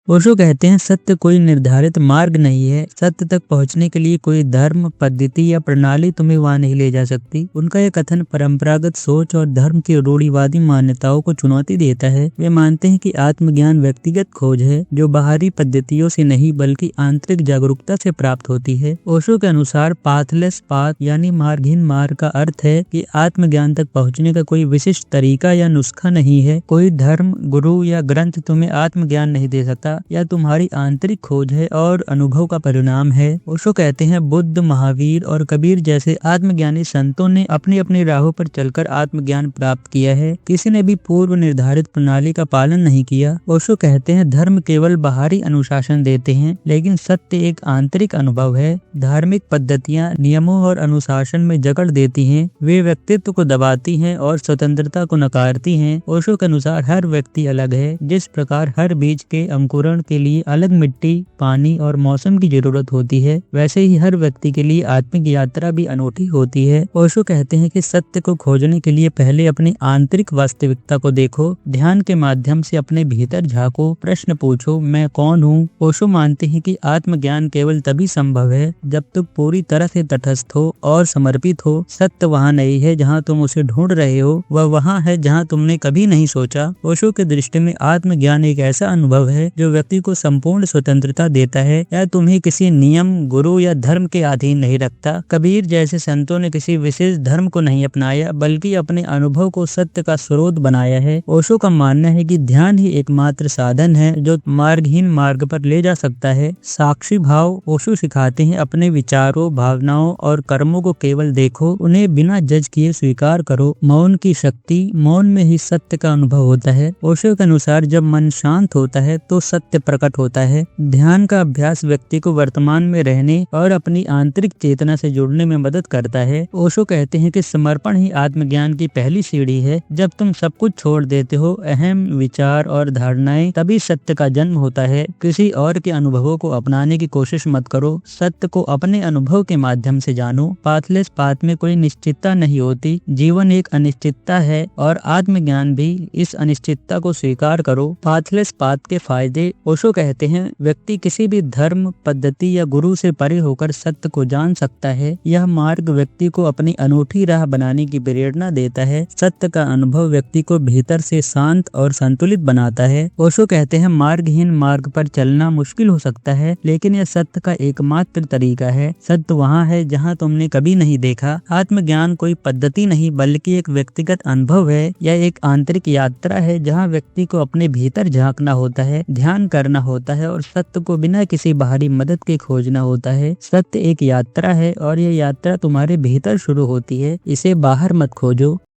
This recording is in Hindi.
ओशो कहते हैं सत्य कोई निर्धारित मार्ग नहीं है। सत्य तक पहुंचने के लिए कोई धर्म, पद्धति या प्रणाली तुम्हें वहां नहीं ले जा सकती। उनका यह कथन परंपरागत सोच और धर्म की रूढ़िवादी मान्यताओं को चुनौती देता है। वे मानते हैं कि आत्मज्ञान व्यक्तिगत खोज है जो बाहरी पद्धतियों से नहीं बल्कि आंतरिक जागरूकता से प्राप्त होती है। ओशो के अनुसार पाथलेस पाथ यानी मार्गहीन मार्ग का अर्थ है कि आत्मज्ञान तक पहुंचने का कोई विशिष्ट तरीका या नुस्खा नहीं है। कोई धर्म, गुरु या ग्रंथ तुम्हें आत्मज्ञान नहीं दे सकता। या तुम्हारी आंतरिक खोज है और अनुभव का परिणाम है। ओशो कहते हैं बुद्ध, महावीर और कबीर जैसे आत्मज्ञानी संतों ने अपनी अपनी राहों पर चलकर आत्मज्ञान प्राप्त किया है। किसी ने भी पूर्व निर्धारित प्रणाली का पालन नहीं किया। ओशो कहते हैं धर्म केवल बाहरी अनुशासन देते हैं, लेकिन सत्य एक आंतरिक अनुभव है। धार्मिक पद्धतियां नियमों और अनुशासन में जकड़ देती हैं। वे व्यक्तित्व को दबाती हैं और स्वतंत्रता को नकारती हैं। ओशो के अनुसार हर व्यक्ति अलग है। जिस प्रकार हर बीज के अंकुरण के लिए अलग मिट्टी, पानी और मौसम की जरूरत होती है, वैसे ही हर व्यक्ति के लिए आत्मिक यात्रा भी अनूठी होती है। ओशो कहते हैं कि सत्य को खोजने के लिए पहले अपनी आंतरिक वास्तविकता को देखो। ध्यान के माध्यम से अपने भीतर झांको, प्रश्न पूछो, मैं कौन हूँ। ओशो मानते हैं कि आत्मज्ञान केवल तभी संभव है जब तुम पूरी तरह से तटस्थ हो और समर्पित हो। सत्य वहाँ नहीं है जहाँ तुम उसे ढूंढ रहे हो, वह वहाँ है जहाँ तुमने कभी नहीं सोचा। ओशो के दृष्टि में आत्मज्ञान एक ऐसा अनुभव है जो व्यक्ति को संपूर्ण स्वतंत्रता देता है। यह तुम्हें किसी नियम, गुरु या धर्म के अधीन नहीं रखता। कबीर जैसे संतों ने किसी विशेष धर्म को नहीं अपनाया बल्कि अपने अनुभव को सत्य का स्रोत बनाया है। ओशो का मानना है कि ध्यान ही एकमात्र साधन है जो मार्गहीन मार्ग पर ले जा सकता है। साक्षी भाव ओशो सिखाते हैं अपने विचारों, भावनाओं और कर्मों को केवल देखो, उन्हें बिना जज किए स्वीकार करो। मौन की शक्ति, मौन में ही सत्य का अनुभव होता है। ओशो के अनुसार जब मन शांत होता है तो सत्य प्रकट होता है। ध्यान का अभ्यास व्यक्ति को वर्तमान में रहने और अपनी आंतरिक चेतना से जुड़ने में मदद करता है। ओशो कहते हैं कि समर्पण ही आत्मज्ञान की पहली सीढ़ी है। जब तुम सब कुछ छोड़ देते हो, अहम, विचार और धारणाएं, तभी सत्य का जन्म होता है। किसी और के अनुभवों को अपनाने की कोशिश मत करो, सत्य को अपने अनुभव के माध्यम से जानो। पाथलेस पाथ में कोई निश्चितता नहीं होती, जीवन एक अनिश्चितता है और आत्मज्ञान भी। इस अनिश्चितता को स्वीकार करो। पाथलेस पाथ के फायदे ओशो कहते हैं व्यक्ति किसी भी धर्म, पद्धति या गुरु से परे होकर सत्य को जान सकता है। यह मार्ग व्यक्ति को अपनी अनूठी राह बनाने की प्रेरणा देता है। सत्य का अनुभव व्यक्ति को भीतर से शांत और संतुलित बनाता है। ओशो कहते हैं मार्गहीन मार्ग पर चलना मुश्किल हो सकता है, लेकिन यह सत्य का एकमात्र तरीका है। सत्य वहाँ है जहाँ तुमने कभी नहीं देखा। आत्मज्ञान कोई पद्धति नहीं बल्कि एक व्यक्तिगत अनुभव है। यह एक आंतरिक यात्रा है जहाँ व्यक्ति को अपने भीतर झांकना होता है, ध्यान करना होता है और सत्य को बिना किसी बाहरी मदद के खोजना होता है। सत्य एक यात्रा है और यह यात्रा तुम्हारे भीतर शुरू होती है। इसे बाहर मत खोजो।